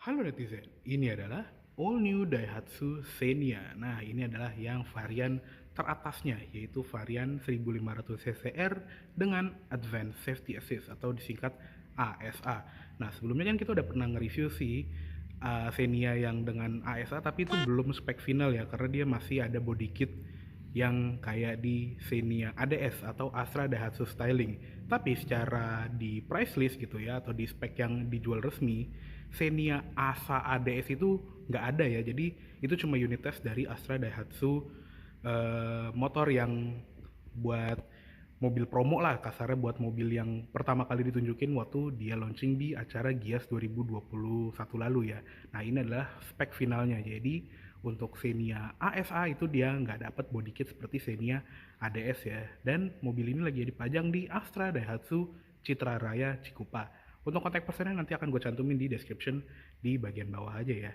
Halo netizen, ini adalah all new Daihatsu Xenia. Nah, ini adalah yang varian teratasnya, yaitu varian 1500 ccr dengan Advanced Safety Assist atau disingkat ASA. Nah, sebelumnya kan kita udah pernah nge-review sih Xenia yang dengan ASA, tapi itu belum spek final ya, karena dia masih ada body kit yang kayak di Xenia ADS atau Astra Daihatsu Styling. Tapi secara di price list gitu ya, atau di spek yang dijual resmi, Xenia ASA ADS itu nggak ada ya. Jadi itu cuma unit test dari Astra Daihatsu, motor yang buat mobil promo lah kasarnya, buat mobil yang pertama kali ditunjukin waktu dia launching di acara Gias 2021 lalu ya. Nah, ini adalah spek finalnya. Jadi untuk Xenia ASA itu dia nggak dapat body kit seperti Xenia ADS ya. Dan mobil ini lagi dipajang di Astra Daihatsu Citra Raya Cikupa. Untuk kontak personnya nanti akan gue cantumin di description di bagian bawah aja ya.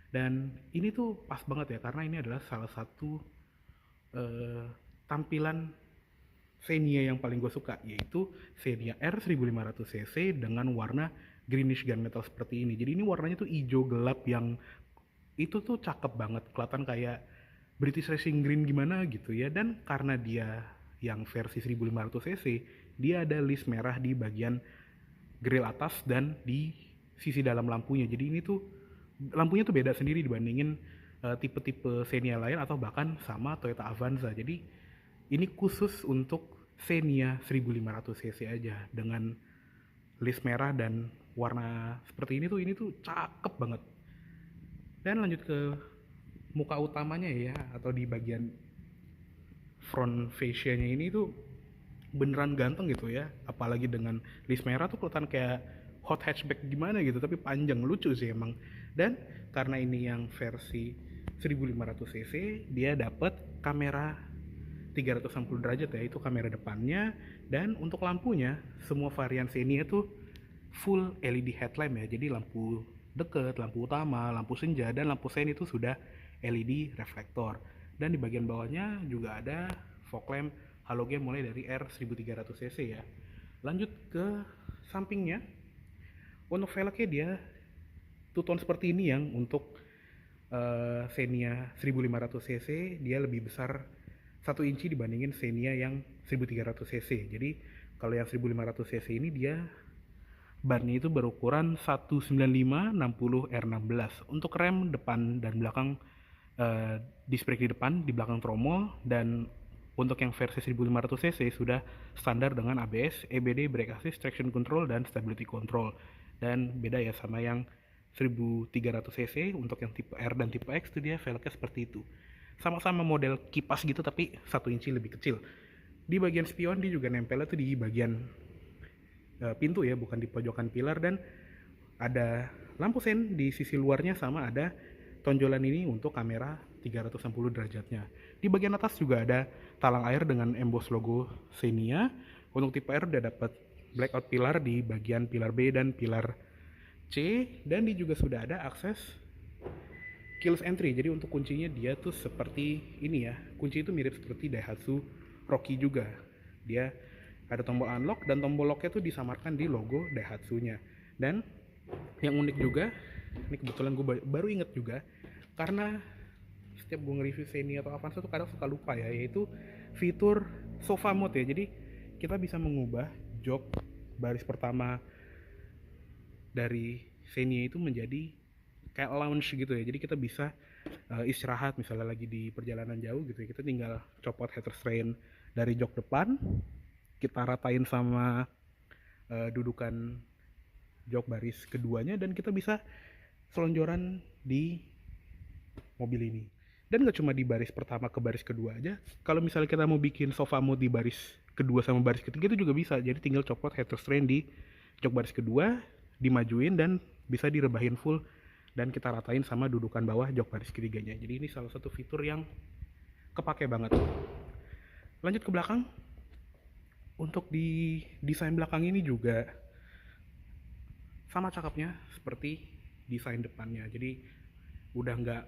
Dan ini tuh pas banget ya, karena ini adalah salah satu tampilan Xenia yang paling gue suka, yaitu Xenia R 1500 cc dengan warna greenish gunmetal seperti ini. Jadi ini warnanya tuh hijau gelap yang itu tuh cakep banget, kelihatan kayak British Racing Green gimana gitu ya. Dan karena dia yang versi 1500 cc, dia ada list merah di bagian grill atas dan di sisi dalam lampunya. Jadi ini tuh lampunya tuh beda sendiri dibandingin tipe-tipe Xenia lain atau bahkan sama Toyota Avanza. Jadi ini khusus untuk Xenia 1500 cc aja dengan list merah dan warna seperti ini tuh cakep banget. Dan lanjut ke muka utamanya ya, atau di bagian front fascia-nya ini tuh beneran ganteng gitu ya, apalagi dengan list merah tuh kelihatan kayak hot hatchback gimana gitu, tapi panjang, lucu sih emang. Dan karena ini yang versi 1500 cc, dia dapat kamera 360 derajat ya, itu kamera depannya. Dan untuk lampunya, semua varian Xenia tuh full LED headlamp ya, jadi lampu deket, lampu utama, lampu senja, dan lampu sen itu sudah LED reflektor. Dan di bagian bawahnya juga ada fog lamp halogen mulai dari R 1300 cc ya. Lanjut ke sampingnya, untuk velgnya dia two-tone seperti ini, yang untuk Xenia 1500 cc dia lebih besar 1 inci dibandingin Xenia yang 1300 cc. Jadi kalau yang 1500 cc ini dia bannya itu berukuran 195/60 R16. Untuk rem depan dan belakang disc brake di depan, di belakang tromol. Dan untuk yang versi 1500 cc sudah standar dengan ABS, EBD, brake assist, traction control, dan stability control. Dan beda ya sama yang 1300 cc, untuk yang tipe R dan tipe X itu dia velgnya seperti itu. Sama-sama model kipas gitu tapi 1 inci lebih kecil. Di bagian spion dia juga nempelnya tuh di bagian pintu ya, bukan di pojokan pilar. Dan ada lampu sen di sisi luarnya, sama ada tonjolan ini untuk kamera 360 derajatnya. Di bagian atas juga ada talang air dengan emboss logo Xenia. Untuk tipe R udah dapat blackout pilar di bagian pilar B dan pilar C. Dan dia juga sudah ada akses keyless entry. Jadi untuk kuncinya dia tuh seperti ini ya. Kunci itu mirip seperti Daihatsu Rocky juga. Dia ada tombol unlock, dan tombol locknya tuh disamarkan di logo Daihatsu-nya. Dan yang unik juga, ini kebetulan gue baru inget juga, karena setiap gue nge-review Xenia atau Avanza tuh kadang suka lupa ya, yaitu fitur sofa mode ya. Jadi kita bisa mengubah jok baris pertama dari Xenia itu menjadi kayak lounge gitu ya. Jadi kita bisa istirahat misalnya lagi di perjalanan jauh gitu ya, kita tinggal copot head restraint dari jok depan, kita ratain sama dudukan jok baris keduanya, dan kita bisa selonjoran di mobil ini. Dan gak cuma di baris pertama ke baris kedua aja, kalau misalnya kita mau bikin sofa mode di baris kedua sama baris ketiga itu juga bisa. Jadi tinggal copot head restraint di jok baris kedua, dimajuin, dan bisa direbahin full, dan kita ratain sama dudukan bawah jok baris ketiganya. Jadi ini salah satu fitur yang kepake banget. Lanjut ke belakang. Untuk di desain belakang ini juga sama cakepnya seperti desain depannya. Jadi udah nggak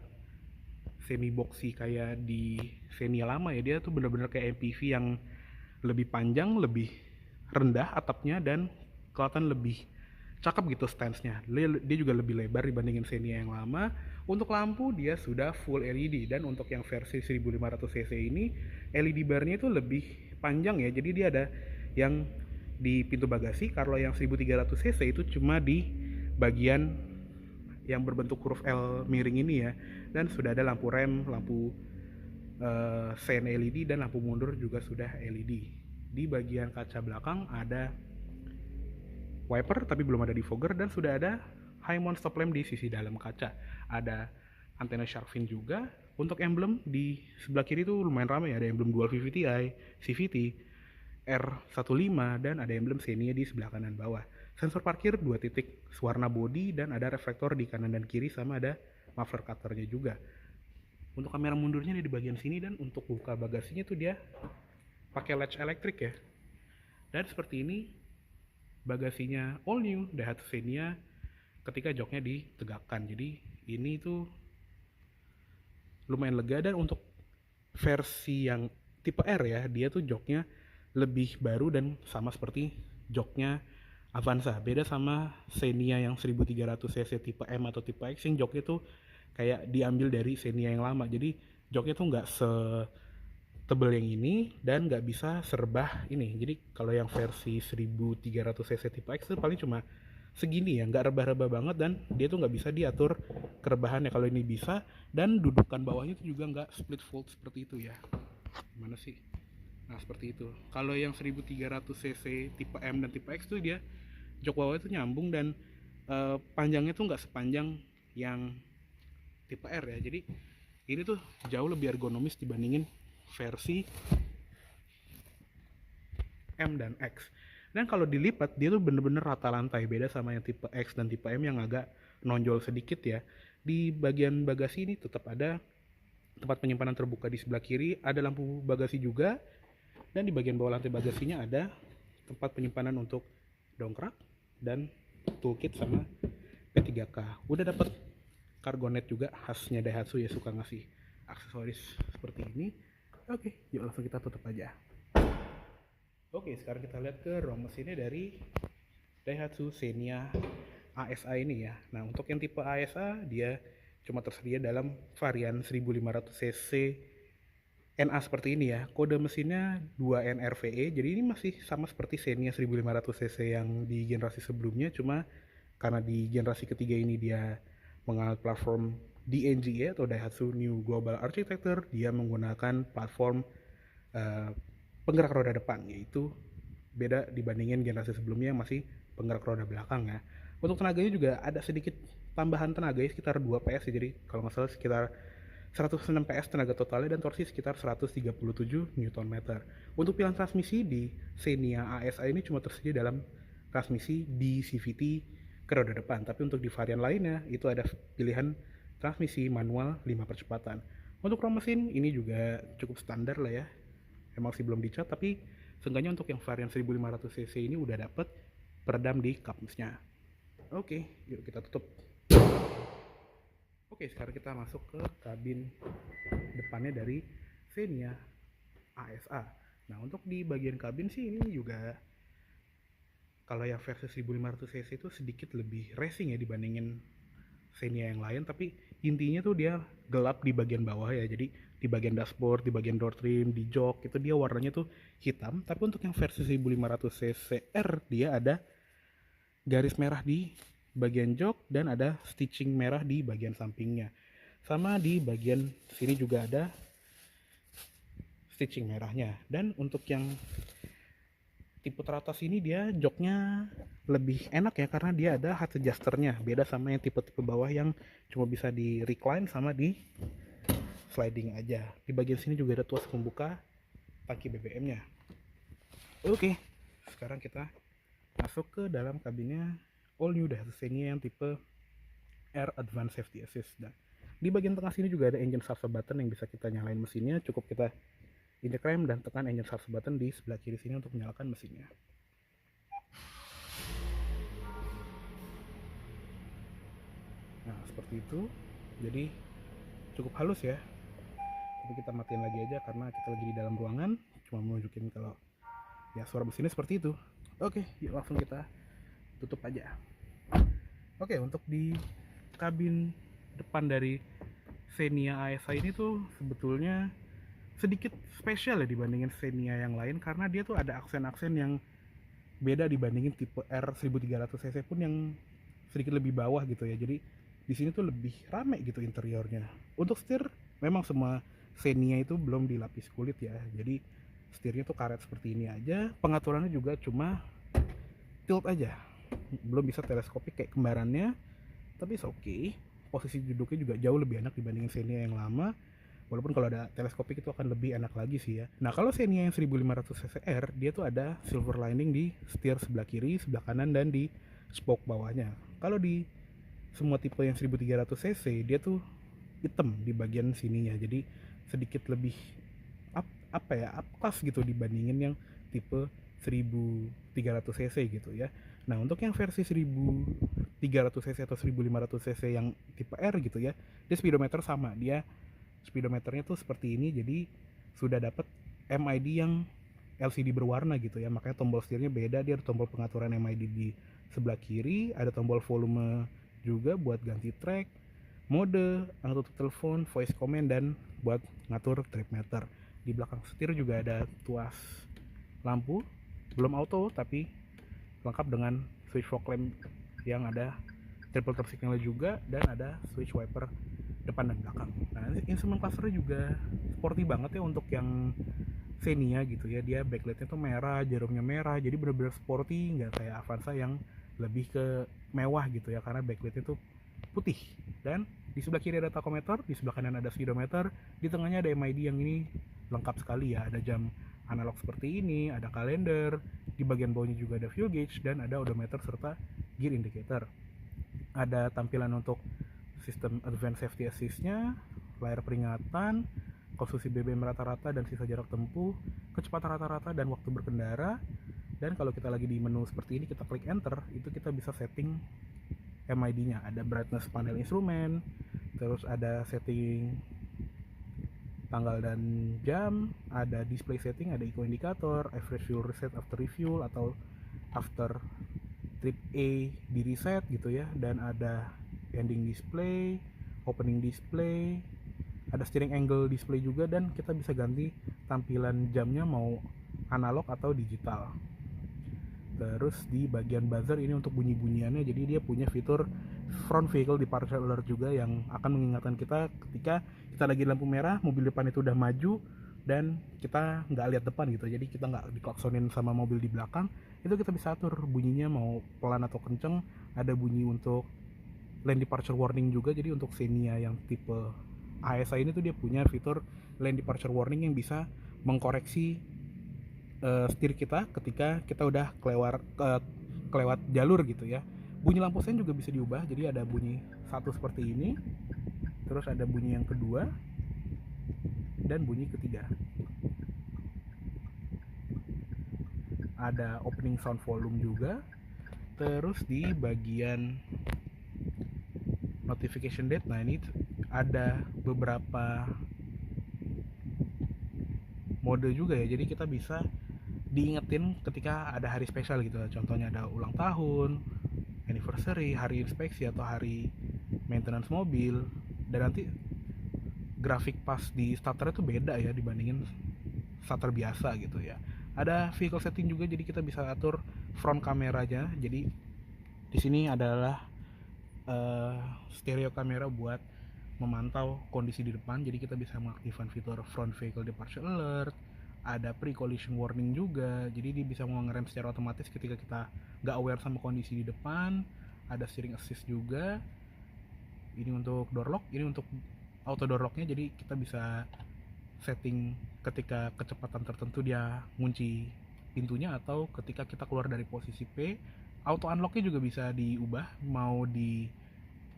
semi boxy kayak di Xenia lama ya. Dia tuh bener-bener kayak MPV yang lebih panjang, lebih rendah atapnya, dan kelihatan lebih cakep gitu stance-nya. Dia juga lebih lebar dibandingin Xenia yang lama. Untuk lampu dia sudah full LED, dan untuk yang versi 1500 cc ini LED barnya itu lebih panjang ya. Jadi dia ada yang di pintu bagasi. Kalau yang 1300 cc itu cuma di bagian yang berbentuk huruf L miring ini ya. Dan sudah ada lampu rem, lampu sein LED, dan lampu mundur juga sudah LED. Di bagian kaca belakang ada wiper tapi belum ada defogger, dan sudah ada high mount stop lamp di sisi dalam kaca. Ada antena shark fin juga. Untuk emblem di sebelah kiri itu lumayan ramai, ada emblem dual VVTi, CVT, R15, dan ada emblem Xenia di sebelah kanan bawah. Sensor parkir 2 titik, warna body, dan ada reflektor di kanan dan kiri, sama ada muffler cutternya juga. Untuk kamera mundurnya di bagian sini, dan untuk buka bagasinya tuh dia pakai latch elektrik ya. Dan seperti ini bagasinya all new Daihatsu Xenia ketika joknya ditegakkan. Jadi ini tuh lumayan lega. Dan untuk versi yang tipe R ya, dia tuh joknya lebih baru dan sama seperti joknya Avanza. Beda sama Xenia yang 1300 cc tipe M atau tipe X yang joknya tuh kayak diambil dari Xenia yang lama. Jadi joknya tuh nggak setebel yang ini dan nggak bisa serebah ini. Jadi kalau yang versi 1300 cc tipe X tuh paling cuma segini ya, nggak rebah-rebah banget, dan dia tuh nggak bisa diatur kerebahannya. Kalau ini bisa, dan dudukan bawahnya tuh juga nggak split fold seperti itu ya. Gimana sih? Nah seperti itu. Kalau yang 1300 cc tipe M dan tipe X tuh dia jok bawahnya tuh nyambung, dan panjangnya tuh nggak sepanjang yang tipe R ya. Jadi ini tuh jauh lebih ergonomis dibandingin versi M dan X. Dan kalau dilipat dia tuh bener-bener rata lantai, beda sama yang tipe X dan tipe M yang agak nonjol sedikit ya. Di bagian bagasi ini tetap ada tempat penyimpanan terbuka di sebelah kiri, ada lampu bagasi juga, dan di bagian bawah lantai bagasinya ada tempat penyimpanan untuk dongkrak dan toolkit sama P3K. Udah dapet cargo net juga, khasnya Daihatsu ya, suka ngasih aksesoris seperti ini. Oke, yuk langsung kita tutup aja. Oke, sekarang kita lihat ke ROM mesinnya dari Daihatsu Xenia ASA ini ya. Nah, untuk yang tipe ASA dia cuma tersedia dalam varian 1500 cc NA seperti ini ya. Kode mesinnya 2NRVE. Jadi ini masih sama seperti Xenia 1500 cc yang di generasi sebelumnya, cuma karena di generasi ketiga ini dia menganut platform DNGA atau Daihatsu New Global Architecture, dia menggunakan platform penggerak roda depan, yaitu beda dibandingin generasi sebelumnya yang masih penggerak roda belakang ya. Untuk tenaganya juga ada sedikit tambahan tenaga ya, sekitar 2 PS ya. Jadi kalau nggak salah sekitar 106 PS tenaga totalnya, dan torsi sekitar 137 Nm. Untuk pilihan transmisi di Xenia ASA ini cuma tersedia dalam transmisi di CVT ke roda depan, tapi untuk di varian lainnya itu ada pilihan transmisi manual 5 percepatan. Untuk ROM mesin ini juga cukup standar lah ya, emang sih belum dicat, tapi seenggaknya untuk yang varian 1500 cc ini udah dapet peredam di kapnisnya. Oke, yuk kita tutup. Oke, sekarang kita masuk ke kabin depannya dari Xenia ASA. Nah, untuk di bagian kabin sih ini juga kalau yang versi 1500 cc itu sedikit lebih racing ya dibandingin Xenia yang lain, tapi intinya tuh dia gelap di bagian bawah ya. Jadi di bagian dashboard, di bagian door trim, di jok itu dia warnanya tuh hitam. Tapi untuk yang versi 1500 cc R dia ada garis merah di bagian jok dan ada stitching merah di bagian sampingnya. Sama di bagian sini juga ada stitching merahnya. Dan untuk yang tipe teratas ini dia joknya lebih enak ya, karena dia ada height adjusternya, beda sama yang tipe-tipe bawah yang cuma bisa di recline sama di sliding aja. Di bagian sini juga ada tuas pembuka tangki BBM-nya. Oke, sekarang kita masuk ke dalam kabinnya all new Daihatsu Xenia yang tipe R Advanced Safety Assist. Dan di bagian tengah sini juga ada engine start button yang bisa kita nyalain mesinnya. Cukup kita injek rem dan tekan engine start button di sebelah kiri sini untuk menyalakan mesinnya. Nah seperti itu, jadi cukup halus ya. Tapi kita matiin lagi aja karena kita lagi di dalam ruangan, cuma menunjukin kalau ya suara mesinnya seperti itu. Oke, yuk langsung kita tutup aja. Oke, untuk di kabin depan dari Xenia ASI ini tuh sebetulnya sedikit spesial ya dibandingin Xenia yang lain, karena dia tuh ada aksen-aksen yang beda dibandingin tipe R 1300 cc pun yang sedikit lebih bawah gitu ya. Jadi di sini tuh lebih rame gitu interiornya. Untuk setir memang semua Xenia itu belum dilapis kulit ya. Jadi setirnya tuh karet seperti ini aja. Pengaturannya juga cuma tilt aja. Belum bisa teleskopik kayak kembarannya, tapi oke. Okay. Posisi duduknya juga jauh lebih enak dibandingin Xenia yang lama. Walaupun kalau ada teleskopik itu akan lebih enak lagi sih ya. Nah, kalau Xenia yang 1500 ccr, dia tuh ada silver lining di setir sebelah kiri, sebelah kanan, dan di spoke bawahnya. Kalau di semua tipe yang 1300 cc, dia tuh hitam di bagian sininya. Jadi sedikit lebih up class gitu dibandingin yang tipe 1300 cc gitu ya. Nah, untuk yang versi 1300 cc atau 1500 cc yang tipe R gitu ya, dia speedometer sama. Dia speedometernya tuh seperti ini, jadi sudah dapat MID yang LCD berwarna gitu ya, makanya tombol setirnya beda. Dia ada tombol pengaturan MID di sebelah kiri, ada tombol volume juga buat ganti track, mode, angkat tutup telepon, voice command, dan buat ngatur trip meter. Di belakang setir juga ada tuas lampu, belum auto tapi lengkap dengan switch fog lamp yang ada triple turn signal juga, dan ada switch wiper depan dan belakang. Nah, instrument clusternya juga sporty banget ya untuk yang Xenia gitu ya. Dia backlightnya tuh merah, jarumnya merah, jadi bener-bener sporty, nggak kayak Avanza yang lebih ke mewah gitu ya, karena backlightnya tuh putih. Dan di sebelah kiri ada tachometer, di sebelah kanan ada speedometer, di tengahnya ada MID yang ini lengkap sekali ya. Ada jam analog seperti ini, ada kalender, di bagian bawahnya juga ada fuel gauge, dan ada odometer serta gear indicator. Ada tampilan untuk sistem advanced safety assist-nya, layar peringatan, konsumsi BBM rata-rata dan sisa jarak tempuh, kecepatan rata-rata dan waktu berkendara. Dan kalau kita lagi di menu seperti ini, kita klik enter, itu kita bisa setting MID-nya. Ada brightness panel instrumen, terus ada setting tanggal dan jam, ada display setting, ada eco indicator, average fuel reset after refuel atau after trip A di reset gitu ya, dan ada ending display, opening display, ada steering angle display juga, dan kita bisa ganti tampilan jamnya mau analog atau digital. Terus di bagian buzzer ini untuk bunyi-bunyiannya, jadi dia punya fitur front vehicle departure alert juga yang akan mengingatkan kita ketika kita lagi lampu merah, mobil depan itu udah maju dan kita nggak lihat depan gitu, jadi kita nggak diklaksonin sama mobil di belakang. Itu kita bisa atur bunyinya mau pelan atau kenceng. Ada bunyi untuk lane departure warning juga, jadi untuk Xenia yang tipe ASI ini tuh dia punya fitur lane departure warning yang bisa mengkoreksi setir kita ketika kita udah kelewat jalur gitu ya. Bunyi lampu sen juga bisa diubah, jadi ada bunyi satu seperti ini, terus ada bunyi yang kedua, dan bunyi ketiga. Ada opening sound volume juga. Terus di bagian notification date, nah ini ada beberapa mode juga ya, jadi kita bisa diingetin ketika ada hari spesial gitu. Contohnya ada ulang tahun, anniversary, hari inspeksi, atau hari maintenance mobil. Dan nanti grafik pas di starter itu beda ya dibandingin starter biasa gitu ya. Ada vehicle setting juga, jadi kita bisa atur front kameranya. Jadi di sini adalah stereo kamera buat memantau kondisi di depan, jadi kita bisa mengaktifkan fitur front vehicle departure alert. Ada pre-collision warning juga, jadi dia bisa ngerem secara otomatis ketika kita nggak aware sama kondisi di depan. Ada steering assist juga. Ini untuk door lock, ini untuk auto door locknya, jadi kita bisa setting ketika kecepatan tertentu dia ngunci pintunya, atau ketika kita keluar dari posisi P. Auto unlocknya juga bisa diubah, mau di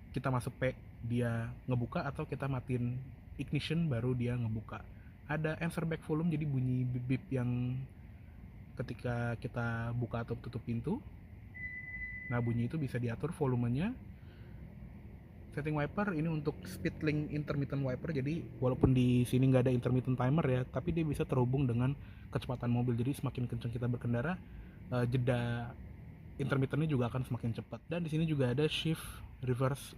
kita masuk P dia ngebuka, atau kita matiin ignition baru dia ngebuka. Ada answer back volume, jadi bunyi bip-bip yang ketika kita buka atau tutup pintu. Nah, bunyi itu bisa diatur volumenya. Setting wiper ini untuk speed link intermittent wiper, jadi walaupun di sini nggak ada intermittent timer ya, tapi dia bisa terhubung dengan kecepatan mobil. Jadi semakin kencang kita berkendara, jeda intermittennya juga akan semakin cepat. Dan di sini juga ada shift reverse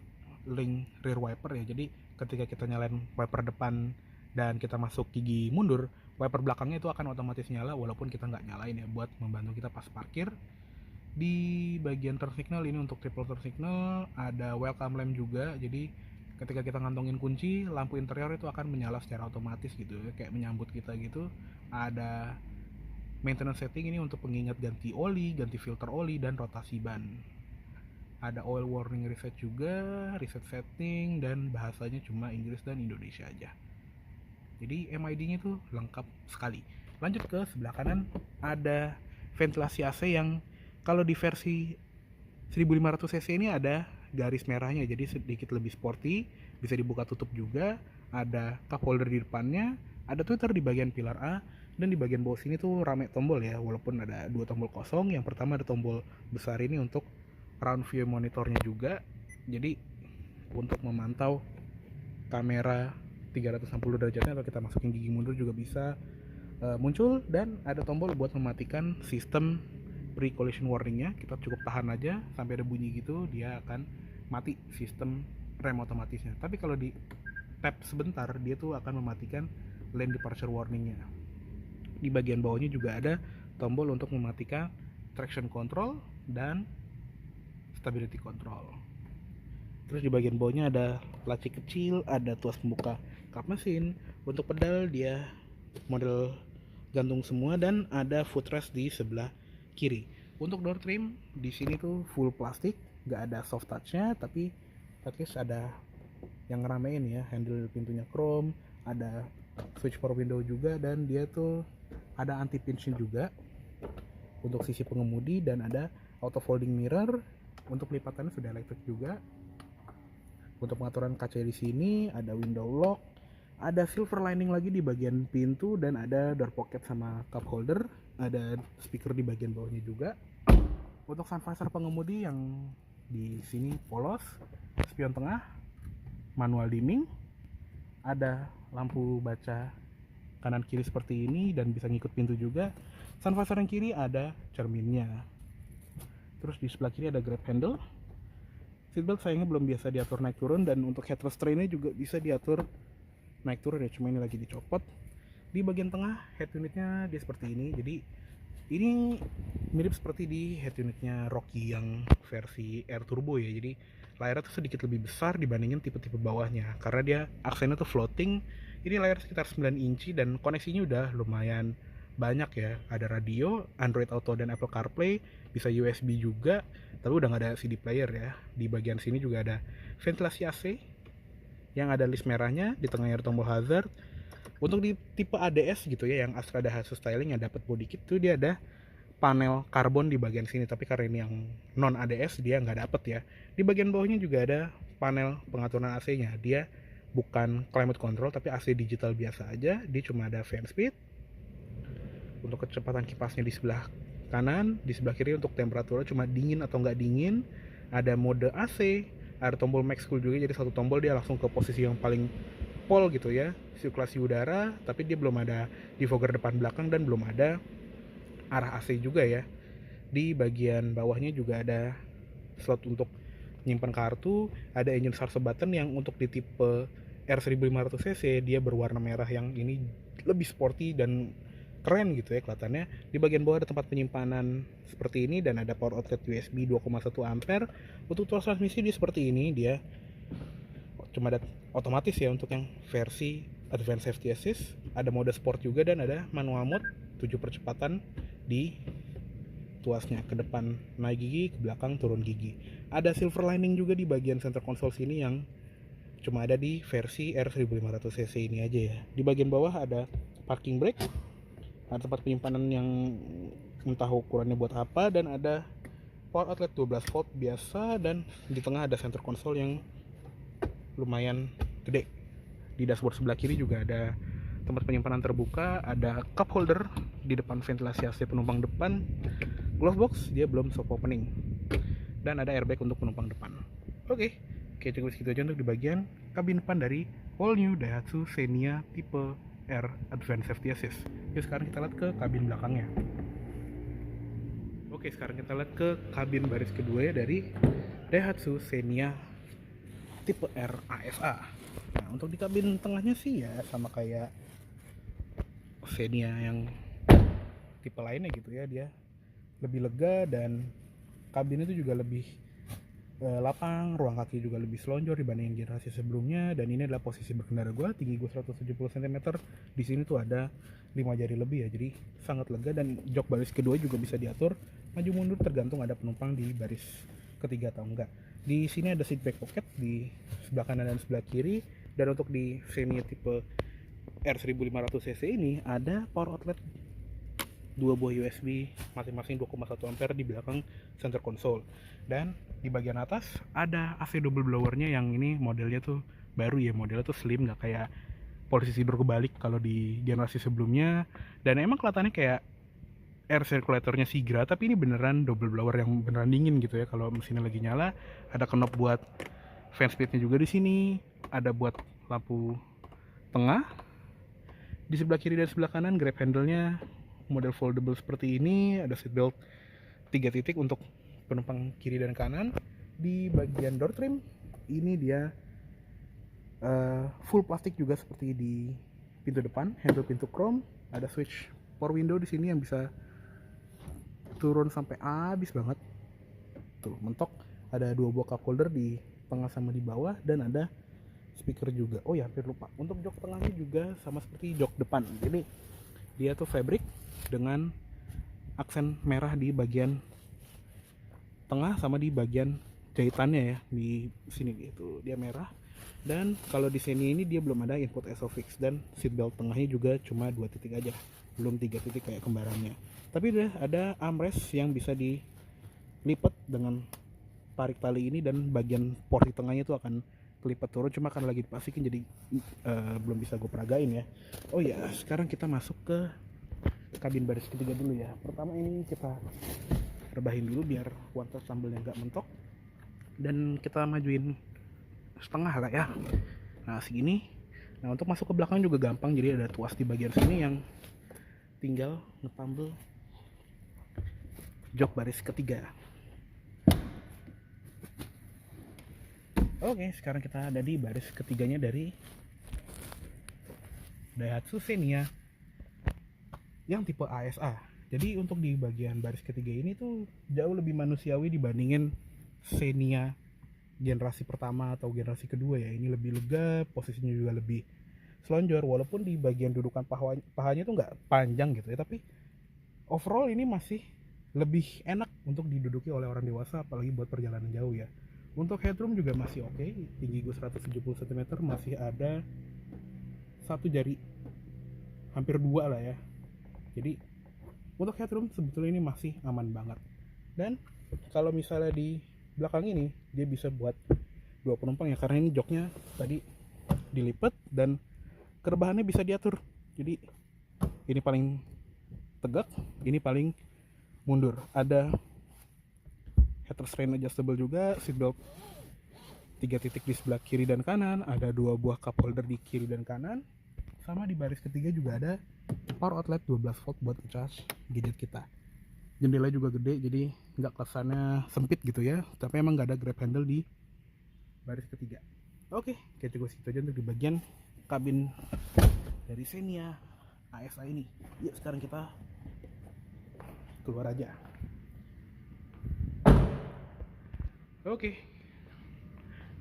link rear wiper ya. Jadi ketika kita nyalain wiper depan dan kita masuk gigi mundur, wiper belakangnya itu akan otomatis nyala walaupun kita nggak nyalain ya, buat membantu kita pas parkir. Di bagian turn signal ini untuk triple turn signal ada welcome lamp juga. Jadi ketika kita ngantongin kunci, lampu interior itu akan menyala secara otomatis gitu ya, kayak menyambut kita gitu. Ada maintenance setting ini untuk pengingat ganti oli, ganti filter oli, dan rotasi ban. Ada oil warning reset juga, reset setting, dan bahasanya cuma Inggris dan Indonesia aja. Jadi MID-nya tuh lengkap sekali. Lanjut ke sebelah kanan, ada ventilasi AC yang kalau di versi 1500cc ini ada garis merahnya, jadi sedikit lebih sporty, bisa dibuka tutup juga. Ada cup holder di depannya, ada tweeter di bagian pilar A, dan di bagian bawah sini tuh rame tombol ya, walaupun ada 2 tombol kosong. Yang pertama ada tombol besar ini untuk round view monitornya juga, jadi untuk memantau kamera 360 derajatnya atau kita masukin gigi mundur juga bisa muncul. Dan ada tombol buat mematikan sistem pre-collision warningnya. Kita cukup tahan aja sampai ada bunyi gitu, dia akan mati sistem rem otomatisnya. Tapi kalau di tap sebentar, dia tuh akan mematikan lane departure warningnya. Di bagian bawahnya juga ada tombol untuk mematikan traction control dan stability control. Terus di bagian bawahnya ada laci kecil, ada tuas pembuka kap mesin. Untuk pedal dia model gantung semua, dan ada footrest di sebelah kiri. Untuk door trim di sini tuh full plastik, nggak ada soft touchnya, tapi at least ada yang ngeramein ya. Handle pintunya chrome, ada switch power window juga, dan dia tuh ada anti pinching juga untuk sisi pengemudi, dan ada auto folding mirror. Untuk lipatannya sudah elektrik juga. Untuk pengaturan kaca di sini ada window lock, ada silver lining lagi di bagian pintu, dan ada door pocket sama cup holder. Ada speaker di bagian bawahnya juga. Untuk sun visor pengemudi yang di sini polos, spion tengah, manual dimming, ada lampu baca kanan kiri seperti ini dan bisa ngikut pintu juga. Sun visor yang kiri ada cerminnya. Terus di sebelah kiri ada grab handle. Seatbelt sayangnya belum biasa diatur naik turun, dan untuk headrest trainnya juga bisa diatur naik turun ya, cuma ini lagi dicopot. Di bagian tengah head unitnya dia seperti ini, jadi ini mirip seperti di head unitnya Rocky yang versi Air Turbo ya. Jadi layarnya tuh sedikit lebih besar dibandingin tipe-tipe bawahnya, karena dia aksennya tuh floating. Ini layar sekitar 9 inci dan koneksinya udah lumayan banyak ya. Ada radio, Android Auto dan Apple CarPlay, bisa USB juga, tapi udah nggak ada CD player ya. Di bagian sini juga ada ventilasi AC yang ada list merahnya, di tengahnya ada tombol hazard. Untuk di tipe ADS gitu ya, yang Astra Daihatsu Styling yang dapat body kit tuh dia ada panel karbon di bagian sini, tapi karena ini yang non ADS dia nggak dapet ya. Di bagian bawahnya juga ada panel pengaturan AC-nya, dia bukan climate control tapi AC digital biasa aja. Dia cuma ada fan speed. Untuk kecepatan kipasnya di sebelah kanan, di sebelah kiri untuk temperaturnya cuma dingin atau nggak dingin. Ada mode AC, ada tombol max cool juga, jadi satu tombol dia langsung ke posisi yang paling pol gitu ya, sirkulasi udara. Tapi dia belum ada defogger depan belakang dan belum ada arah AC juga ya. Di bagian bawahnya juga ada slot untuk nyimpan kartu, ada engine start button yang untuk di tipe R1500cc dia berwarna merah, yang ini lebih sporty dan keren gitu ya kelihatannya. Di bagian bawah ada tempat penyimpanan seperti ini, dan ada power outlet USB 2,1 ampere. Untuk tuas transmisi dia seperti ini, dia cuma ada otomatis ya untuk yang versi Advanced Safety Assist. Ada mode sport juga, dan ada manual mode 7 percepatan di tuasnya, ke depan naik gigi, ke belakang turun gigi. Ada silver lining juga di bagian center console sini yang cuma ada di versi R1500cc ini aja ya. Di bagian bawah ada parking brake, ada tempat penyimpanan yang entah ukurannya buat apa, dan ada power outlet 12 volt biasa, dan di tengah ada center console yang lumayan gede. Di dashboard sebelah kiri juga ada tempat penyimpanan terbuka, ada cup holder di depan ventilasi AC penumpang depan. Glove box dia belum soft opening, dan ada airbag untuk penumpang depan. Oke, cukup segitu aja untuk di bagian kabin depan dari all new Daihatsu Xenia tipe R Advanced Safety Assist. Yuk sekarang kita lihat ke kabin belakangnya. Oke, sekarang kita lihat ke kabin baris kedua ya dari Daihatsu Xenia tipe R ASA. Nah, untuk di kabin tengahnya sih ya sama kayak Xenia yang tipe lainnya gitu ya, dia lebih lega dan kabin itu juga lebih lapang, ruang kaki juga lebih selonjor dibandingin generasi sebelumnya. Dan ini adalah posisi berkendara gue, tinggi gue 170 cm, di sini tuh ada 5 jari lebih ya, jadi sangat lega. Dan jok baris kedua juga bisa diatur maju mundur tergantung ada penumpang di baris ketiga atau enggak. Di sini ada seat back pocket di sebelah kanan dan sebelah kiri. Dan untuk di Xenia tipe R1500cc ini ada power outlet 2 buah USB masing-masing 2,1 ampere di belakang center console. Dan di bagian atas ada AC double blowernya, yang ini modelnya tuh baru ya, modelnya tuh slim, nggak kayak posisi berkebalik kalau di generasi sebelumnya. Dan emang kelihatannya kayak air circulatornya Sigra, tapi ini beneran double blower yang beneran dingin gitu ya kalau mesinnya lagi nyala. Ada knob buat fan speednya juga di sini, ada buat lampu tengah. Di sebelah kiri dan sebelah kanan grab handle-nya model foldable seperti ini, ada seat belt 3 titik untuk penumpang kiri dan kanan. Di bagian door trim ini dia full plastik juga seperti di pintu depan, handle pintu chrome, ada switch power window di sini yang bisa turun sampai habis banget. Tuh, mentok. Ada 2 buah cup holder di tengah sama di bawah, dan ada speaker juga. Oh ya, hampir lupa. Untuk jok tengahnya juga sama seperti jok depan. Jadi dia tuh fabric dengan aksen merah di bagian tengah sama di bagian jahitannya ya, di sini gitu dia merah. Dan kalau di sini ini dia belum ada input SOFIX, dan seatbelt tengahnya juga cuma 2 titik aja, belum 3 titik kayak kembarannya. Tapi udah ada armrest yang bisa dilipat dengan tarik tali ini, dan bagian porsi tengahnya itu akan kelipat turun, cuma kan lagi dipastikan jadi belum bisa gue peragain ya. Oh ya, sekarang kita masuk ke kabin baris ketiga dulu ya. Pertama ini kita rebahin dulu biar wantas sambelnya nggak mentok, dan kita majuin setengah lah ya. Nah segini. Nah untuk masuk ke belakang juga gampang, jadi ada tuas di bagian sini yang tinggal ngetambel jok baris ketiga. Oke, sekarang kita ada di baris ketiganya dari Daihatsu Xenia yang tipe ASA. Jadi untuk di bagian baris ketiga ini tuh jauh lebih manusiawi dibandingin Xenia generasi pertama atau generasi kedua ya. Ini lebih lega, posisinya juga lebih selonjor, walaupun di bagian dudukan pahanya tuh nggak panjang gitu ya, tapi overall ini masih lebih enak untuk diduduki oleh orang dewasa, apalagi buat perjalanan jauh ya. Untuk headroom juga masih oke, tinggi gue 170 cm, masih ada 1 jari, hampir 2 lah ya. Jadi untuk headroom sebetulnya ini masih aman banget. Dan kalau misalnya di belakang ini dia bisa buat 2 penumpang ya, karena ini joknya tadi dilipat dan kerebahannya bisa diatur. Jadi ini paling tegak, ini paling mundur. Ada head restraint adjustable juga, seatbelt 3 titik di sebelah kiri dan kanan, ada 2 buah cup holder di kiri dan kanan. Sama di baris ketiga juga ada power outlet 12 volt buat ngecas gadget kita. Jendela juga gede, jadi nggak kesannya sempit gitu ya, tapi emang nggak ada grab handle di baris ketiga. Oke, kayak cukup segitu aja untuk di bagian kabin dari Xenia ASA ini. Yuk sekarang kita keluar aja. Oke,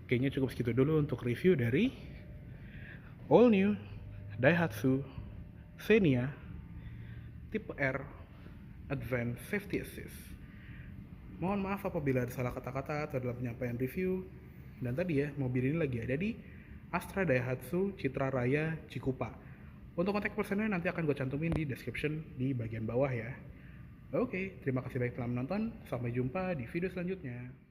kayaknya cukup segitu dulu untuk review dari all new Daihatsu Xenia tipe R Advanced Safety Assist. Mohon maaf apabila ada salah kata-kata atau dalam penyampaian review. Dan tadi ya, mobil ini lagi ada di Astra Daihatsu Citra Raya Cikupa. Untuk kontak personnya nanti akan gue cantumin di description di bagian bawah ya. Oke, terima kasih banyak telah menonton. Sampai jumpa di video selanjutnya.